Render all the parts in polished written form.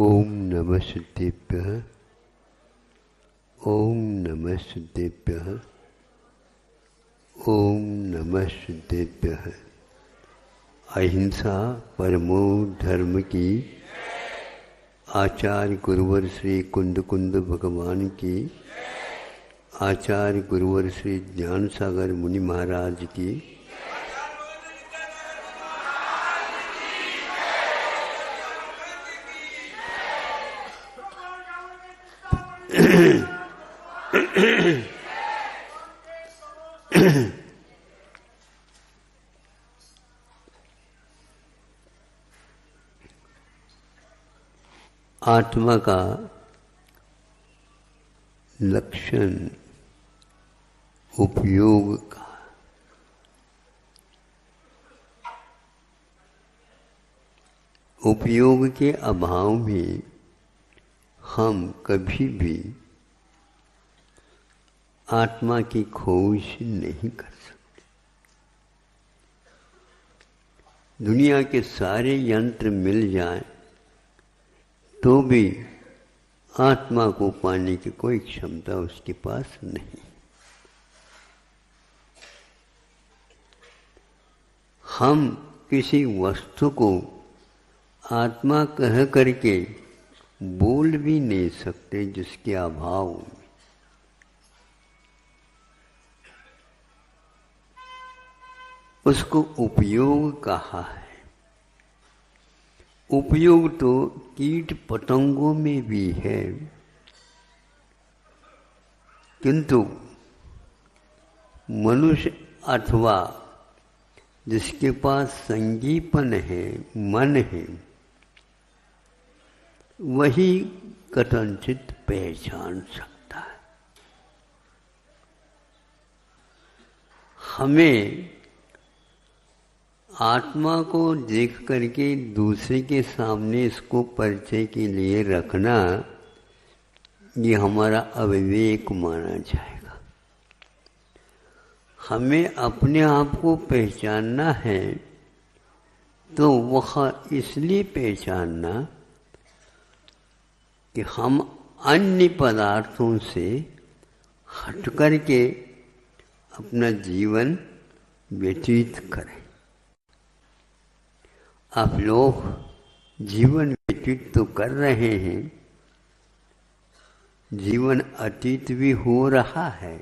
ओम नमः सिद्धेभ्यः। ओम नमः सिद्धेभ्यः। ओम नमः सिद्धेभ्यः। अहिंसा परमो धर्म की। आचार्य गुरुवर श्री कुंद कुंद भगवान की। आचार्य गुरुवर श्री ज्ञान सागर मुनि महाराज की। आत्मा का लक्षण उपयोग का। उपयोग के अभाव में हम कभी भी आत्मा की खोज नहीं कर सकते। दुनिया के सारे यंत्र मिल जाएं तो भी आत्मा को पाने की कोई क्षमता उसके पास नहीं। हम किसी वस्तु को आत्मा कह करके बोल भी नहीं सकते जिसके अभाव में। उसको उपयोग कहा है। उपयोग तो कीट पतंगों में भी है, किंतु मनुष्य अथवा जिसके पास संजीवन है, मन है, वही कथनचित पहचान सकता है। हमें आत्मा को देख करके दूसरे के सामने इसको परिचय के लिए रखना, ये हमारा अविवेक माना जाएगा। हमें अपने आप को पहचानना है तो वह इसलिए पहचानना कि हम अन्य पदार्थों से हट करके अपना जीवन व्यतीत करें। आप लोग जीवन व्यतीत तो कर रहे हैं, जीवन अतीत भी हो रहा है,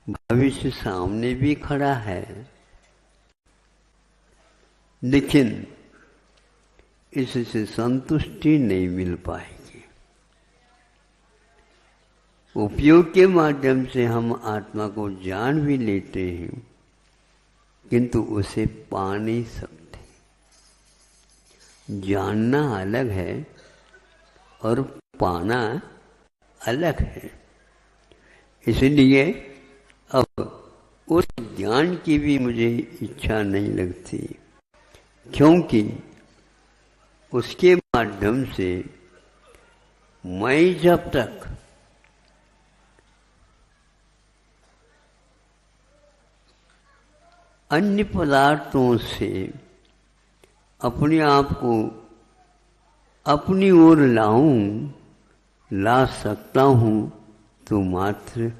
भविष्य सामने भी खड़ा है, लेकिन इससे संतुष्टि नहीं मिल पाएगी। उपयोग के माध्यम से हम आत्मा को जान भी लेते हैं, किंतु उसे पा नहीं सकते। जानना अलग है और पाना अलग है। इसलिए अब उस ज्ञान की भी मुझे इच्छा नहीं लगती, क्योंकि उसके माध्यम से मैं जब तक अन्य पदार्थों से अपने आप को अपनी ओर ला सकता हूँ, तो मात्र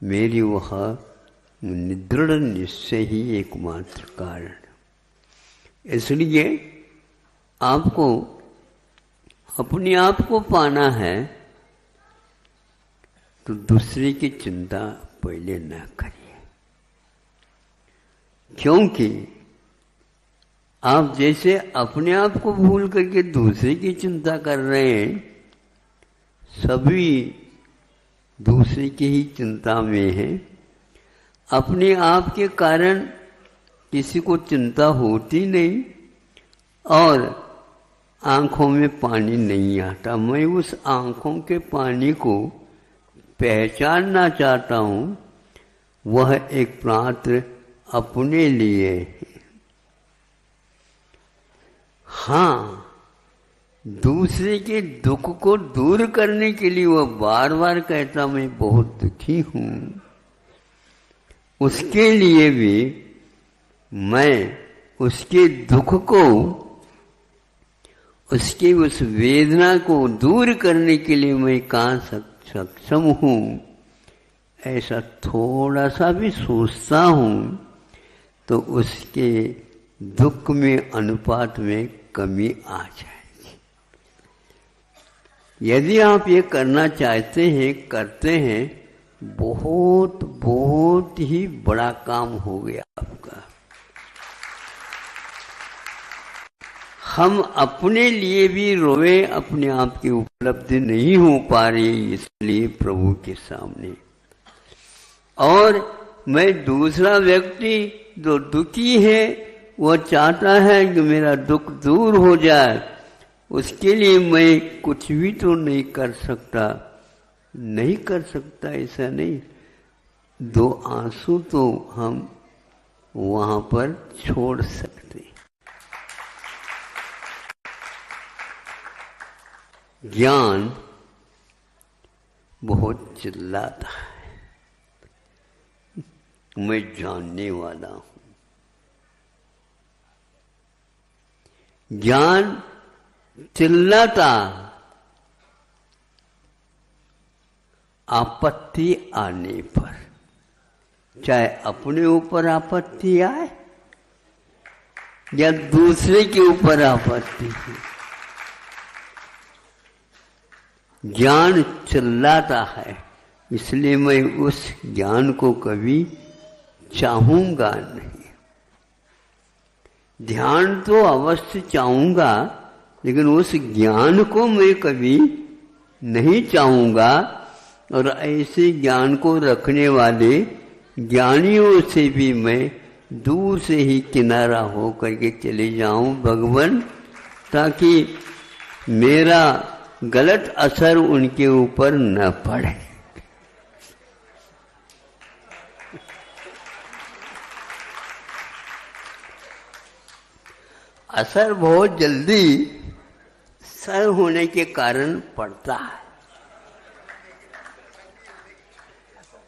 मेरी वह दृढ़ निश्चय ही एकमात्र कारण। इसलिए आपको अपने आप को पाना है तो दूसरे की चिंता पहले न करिए, क्योंकि आप जैसे अपने आप को भूल करके दूसरे की चिंता कर रहे हैं, सभी दूसरे की ही चिंता में हैं। अपने आप के कारण किसी को चिंता होती नहीं और आंखों में पानी नहीं आता। मैं उस आंखों के पानी को पहचानना चाहता हूँ, वह एक मात्र अपने लिए है। हाँ, दूसरे के दुख को दूर करने के लिए वह बार बार कहता मैं बहुत दुखी हूँ, उसके लिए भी मैं उसके दुख को उसकी उस वेदना को दूर करने के लिए मैं कहाँ सक्षम हूँ, ऐसा थोड़ा सा भी सोचता हूँ तो उसके दुख में अनुपात में कमी आ जाएगी। यदि आप ये करना चाहते हैं, करते हैं, बहुत बहुत ही बड़ा काम हो गया आपका। हम अपने लिए भी रोए, अपने आप की उपलब्धि नहीं हो पा रही इसलिए प्रभु के सामने। और मैं दूसरा व्यक्ति जो दुखी है, वह चाहता है कि मेरा दुख दूर हो जाए, उसके लिए मैं कुछ भी तो नहीं कर सकता। नहीं कर सकता ऐसा नहीं, 2 आंसू तो हम वहां पर छोड़ सकते। ज्ञान बहुत चिल्लाता है, मैं जानने वाला हूं। ज्ञान चिल्लाता आपत्ति आने पर, चाहे अपने ऊपर आपत्ति आए या दूसरे के ऊपर आपत्ति है, ज्ञान चिल्लाता है। इसलिए मैं उस ज्ञान को कभी चाहूंगा नहीं। ध्यान तो अवश्य चाहूंगा, लेकिन उस ज्ञान को मैं कभी नहीं चाहूंगा। और ऐसे ज्ञान को रखने वाले ज्ञानियों से भी मैं दूर से ही किनारा हो करके चले जाऊं भगवान, ताकि मेरा गलत असर उनके ऊपर न पड़े। असर बहुत जल्दी सर होने के कारण पड़ता है।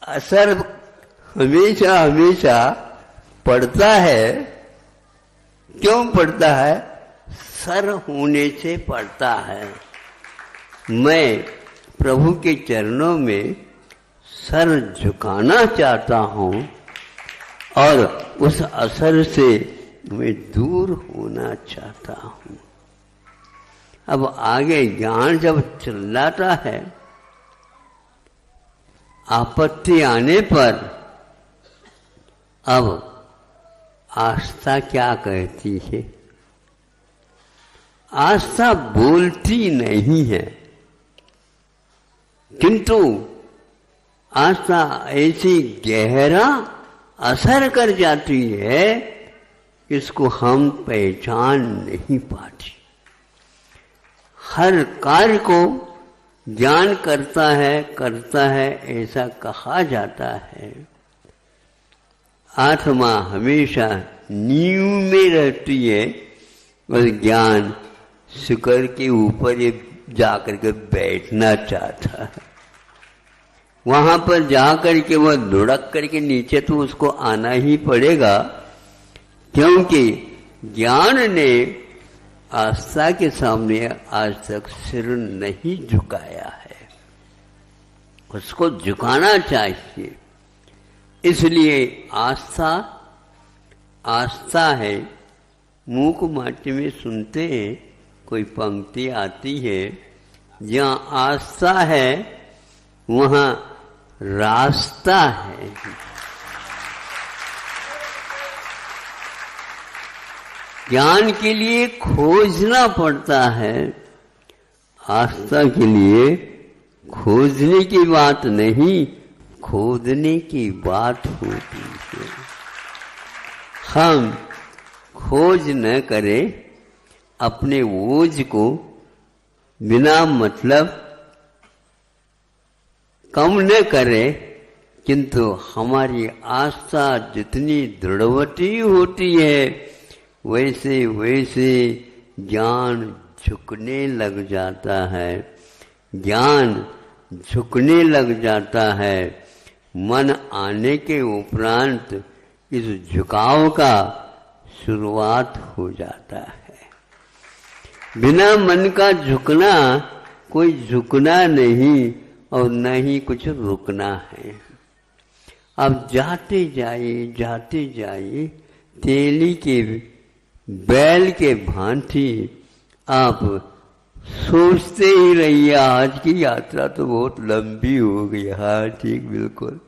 असर हमेशा हमेशा पड़ता है। क्यों पड़ता है? सर होने से पड़ता है। मैं प्रभु के चरणों में सर झुकाना चाहता हूँ और उस असर से मैं दूर होना चाहता हूँ। अब आगे ज्ञान जब चिल्लाता है, आपत्ति आने पर, अब आस्था क्या कहती है? आस्था बोलती नहीं है, किंतु आस्था ऐसी गहरा असर कर जाती है, इसको हम पहचान नहीं पाते। हर कार्य को ज्ञान करता है ऐसा कहा जाता है। आत्मा हमेशा नींव में रहती है और ज्ञान शिखर के ऊपर ये जाकर के बैठना चाहता है। वहां पर जाकर के वह लुढ़क करके नीचे तो उसको आना ही पड़ेगा, क्योंकि ज्ञान ने आस्था के सामने आज तक सिर नहीं झुकाया है। उसको झुकाना चाहिए। इसलिए आस्था है। मूक माटी में सुनते हैं, कोई पंक्ति आती है, जहाँ आस्था है वहाँ रास्ता है। ज्ञान के लिए खोजना पड़ता है, आस्था के लिए खोजने की बात नहीं, खोदने की बात होती है। हम खोज न करें, अपने ओझ को बिना मतलब कम न करें, किंतु हमारी आस्था जितनी दृढ़वती होती है, वैसे वैसे ज्ञान झुकने लग जाता है। ज्ञान झुकने लग जाता है। मन आने के उपरांत इस झुकाव का शुरुआत हो जाता है। बिना मन का झुकना कोई झुकना नहीं और न ही कुछ रुकना है। अब जाते जाइए तेली के बैल के भांति आप सोचते ही रहिए। आज की यात्रा तो बहुत लंबी हो गई। हाँ ठीक, बिल्कुल।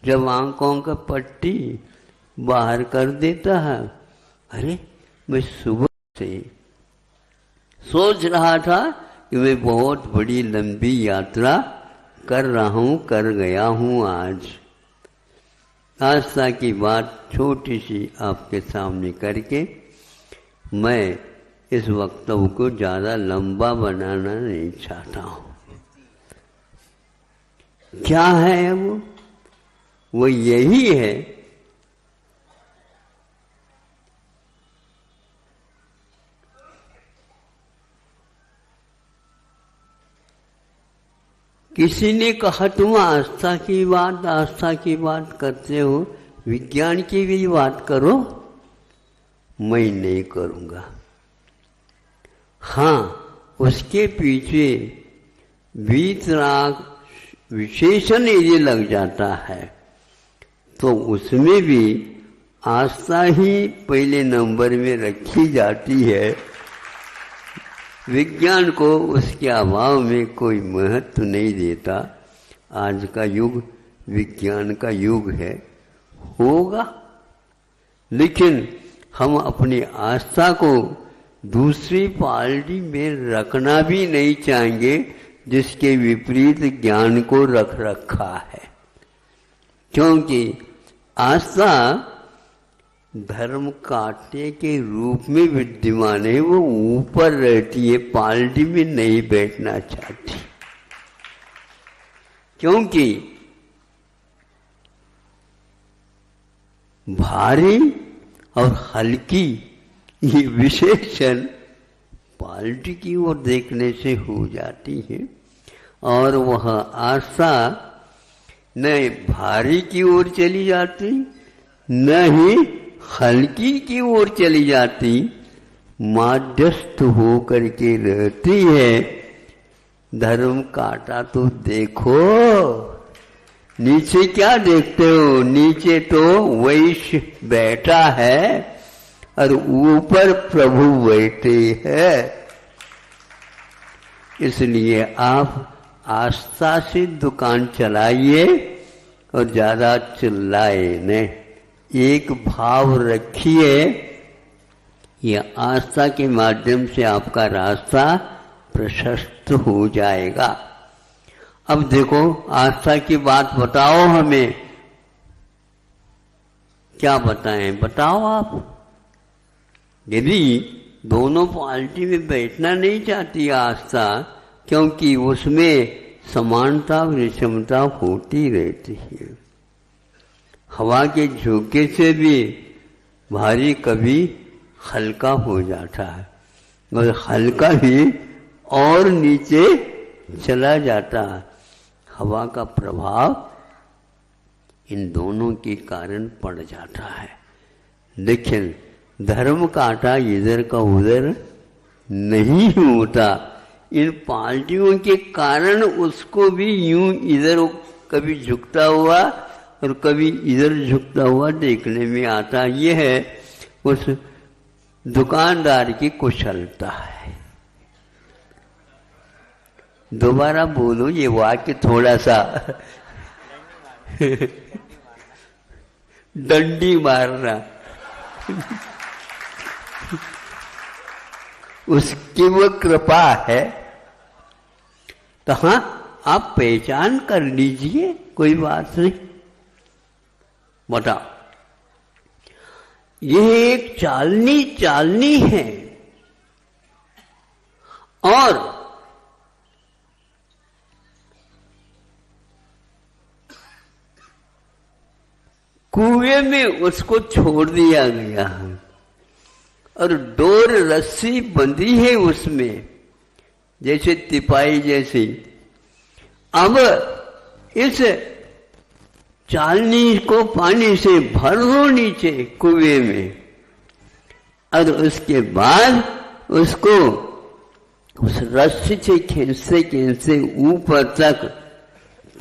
जब आंखों का पट्टी बाहर कर देता है, अरे मैं सुबह से सोच रहा था कि मैं बहुत बड़ी लंबी यात्रा कर रहा हूँ, कर गया हूँ। आस्था की बात छोटी सी आपके सामने करके मैं इस वक्तव्य को ज़्यादा लंबा बनाना नहीं चाहता हूँ। क्या है वो यही है किसी ने कहा तुम आस्था की बात करते हो, विज्ञान की भी बात करो। मैं नहीं करूँगा। हाँ, उसके पीछे वीतराग विशेषण यदि लग जाता है तो उसमें भी आस्था ही पहले नंबर में रखी जाती है। विज्ञान को उसके अभाव में कोई महत्व नहीं देता। आज का युग विज्ञान का युग है, होगा, लेकिन हम अपनी आस्था को दूसरी पार्टी में रखना भी नहीं चाहेंगे जिसके विपरीत ज्ञान को रख रखा है। क्योंकि आस्था धर्म कांटे के रूप में विद्यमान है, वो ऊपर रहती है, पार्टी में नहीं बैठना चाहती। क्योंकि भारी और हल्की ये विशेषण पार्टी की ओर देखने से हो जाती है, और वह आस्था न भारी की ओर चली जाती न ही हल्की की ओर चली जाती, मध्यस्थ हो करके रहती है। धर्म कांटा तो देखो, नीचे क्या देखते हो? नीचे तो वैश्य बैठा है और ऊपर प्रभु बैठे हैं। इसलिए आप आस्था से दुकान चलाइए और ज्यादा चिल्लाए नहीं, एक भाव रखिए। यह आस्था के माध्यम से आपका रास्ता प्रशस्त हो जाएगा। अब देखो, आस्था की बात बताओ, हमें क्या बताएं, बताओ आप। यदि दोनों पार्टी में बैठना नहीं चाहती आस्था, क्योंकि उसमें समानता विषमता होती रहती है। हवा के झोंके से भी भारी कभी हल्का हो जाता है और हल्का भी और नीचे चला जाता है। हवा का प्रभाव इन दोनों के कारण पड़ जाता है। लेकिन धर्म कांटा इधर का उधर नहीं होता। इन पार्टियों के कारण उसको भी यूं इधर कभी झुकता हुआ और कभी इधर झुकता हुआ देखने में आता। ये है उस दुकानदार की कुशलता है। दोबारा बोलो, ये वाक्य थोड़ा सा डंडी मारना उसकी वो कृपा है। तो हाँ, आप पहचान कर लीजिए, कोई बात नहीं। बताओ, यह एक चालनी है और कुएं में उसको छोड़ दिया गया है और डोर रस्सी बंधी है उसमें, जैसे तिपाई जैसी। अब इस चालनी को पानी से भर दो नीचे कुएं में और उसके बाद उसको उस रस्सी से खींचते खींचते ऊपर तक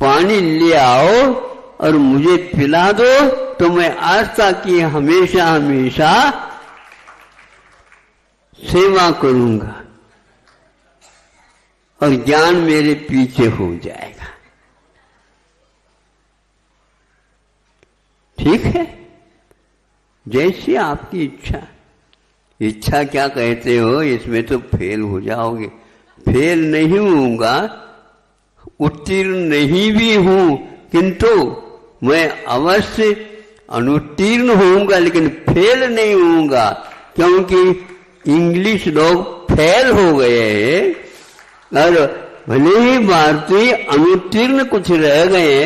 पानी ले आओ और मुझे पिला दो, तो मैं आस्था की हमेशा हमेशा सेवा करूंगा और ज्ञान मेरे पीछे हो जाएगा। ठीक है, जैसी आपकी इच्छा। इच्छा क्या कहते हो, इसमें तो फेल हो जाओगे। फेल नहीं होऊंगा, उत्तीर्ण नहीं भी हूं, किंतु मैं अवश्य अनुत्तीर्ण होऊंगा, लेकिन फेल नहीं होऊंगा, क्योंकि इंग्लिश लोग फेल हो गए और भले ही भारतीय अनुत्तीर्ण कुछ रह गए,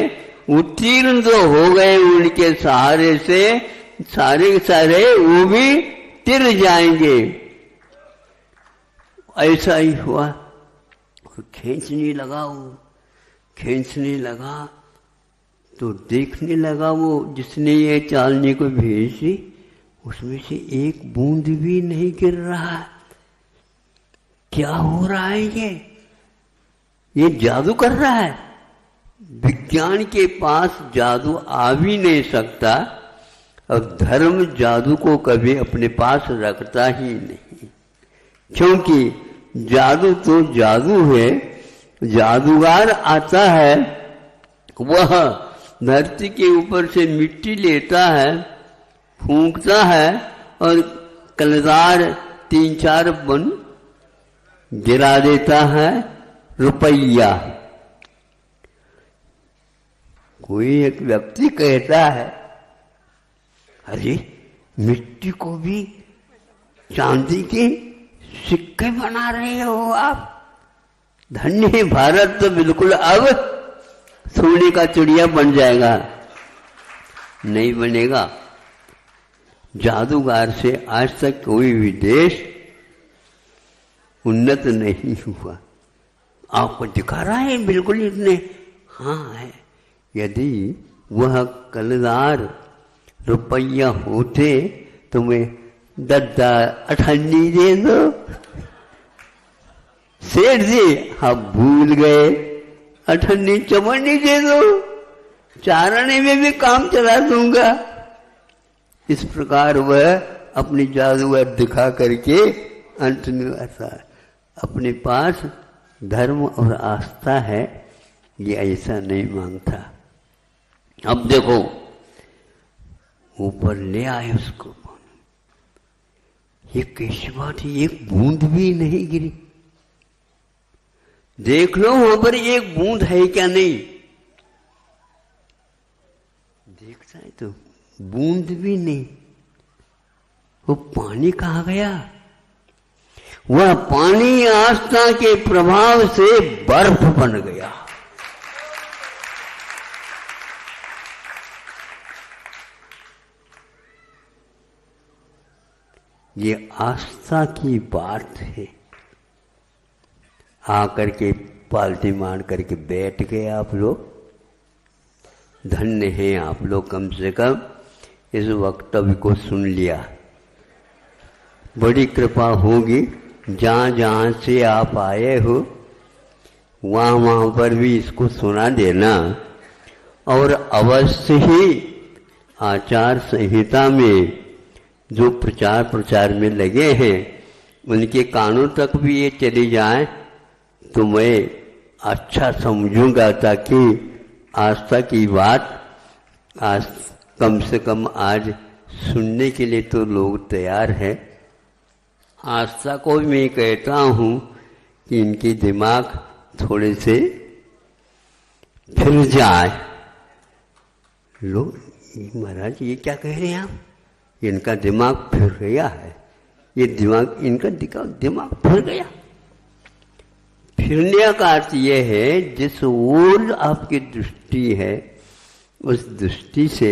उत्तीर्ण तो हो गए। उनके सहारे से सारे के सारे वो भी तिर जाएंगे। ऐसा ही हुआ। और खींचने लगा, वो खींचने लगा तो देखने लगा वो जिसने ये चालनी को भेजी, उसमें से एक बूंद भी नहीं गिर रहा। क्या हो रहा है? ये जादू कर रहा है। विज्ञान के पास जादू आ भी नहीं सकता और धर्म जादू को कभी अपने पास रखता ही नहीं, क्योंकि जादू तो जादू है। जादूगर आता है, वह धरती के ऊपर से मिट्टी लेता है, फूंकता है और कलदार 3-4 बन गिरा देता है रुपया। कोई एक व्यक्ति कहता है, अरे मिट्टी को भी चांदी के सिक्के बना रहे हो आप। धन्य है भारत, तो बिल्कुल अब सोने का चिड़िया बन जाएगा। नहीं बनेगा। जादूगर से आज तक कोई भी देश उन्नत नहीं हुआ। आपको दिखा रहा है बिल्कुल इतने। हाँ है। यदि वह कलदार रुपया होते तो मैं 10 अठन्नी दे दो। सेठ जी हम भूल गए, अठन्नी चवन्नी दे दो, चारणे में भी काम चला दूंगा। इस प्रकार वह अपनी जादूगर दिखा करके अंत में ऐसा अपने पास धर्म और आस्था है, ये ऐसा नहीं मांगता। अब देखो ऊपर ले आए उसको, ये कैसी बात है, एक बूंद भी नहीं गिरी। देख लो वहां पर एक बूंद है क्या नहीं। देखता है तो बूंद भी नहीं। वो पानी कहाँ गया? वह पानी आस्था के प्रभाव से बर्फ बन गया। ये आस्था की बात है। आकर के पालती मान करके बैठ गए आप लोग। धन्य हैं आप लोग, कम से कम इस वक्तव्य को सुन लिया। बड़ी कृपा होगी, जहाँ जहाँ से आप आए हो वहाँ वहाँ पर भी इसको सुना देना। और अवश्य ही आचार संहिता में जो प्रचार प्रचार में लगे हैं उनके कानों तक भी ये चली जाए तो मैं अच्छा समझूंगा, ताकि आस्था की बात आज कम से कम आज सुनने के लिए तो लोग तैयार हैं। आस्था को मैं कहता हूँ कि इनके दिमाग थोड़े से फिर जाए। लोग महाराज ये क्या कह रहे हैं आप? इनका दिमाग फिर गया है। ये दिमाग इनका दिमाग फिर गया। फिरने का अर्थ यह है जिस ओर आपकी दृष्टि है उस दृष्टि से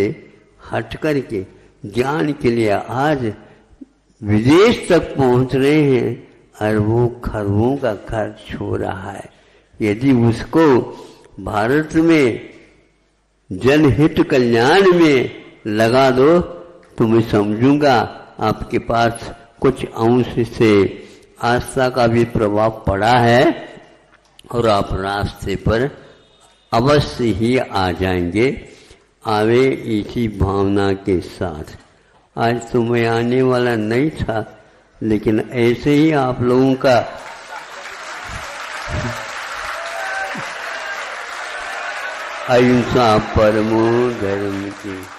हट करके ज्ञान के लिए आज विदेश तक पहुंच रहे हैं। अरबों खरबों का खर्च हो रहा है। यदि उसको भारत में जनहित कल्याण में लगा दो तो मैं समझूंगा आपके पास कुछ अंश से आस्था का भी प्रभाव पड़ा है और आप रास्ते पर अवश्य ही आ जाएंगे। आवे इसी भावना के साथ। आज तो मैं आने वाला नहीं था, लेकिन ऐसे ही आप लोगों का अहिंसा परमो धर्म की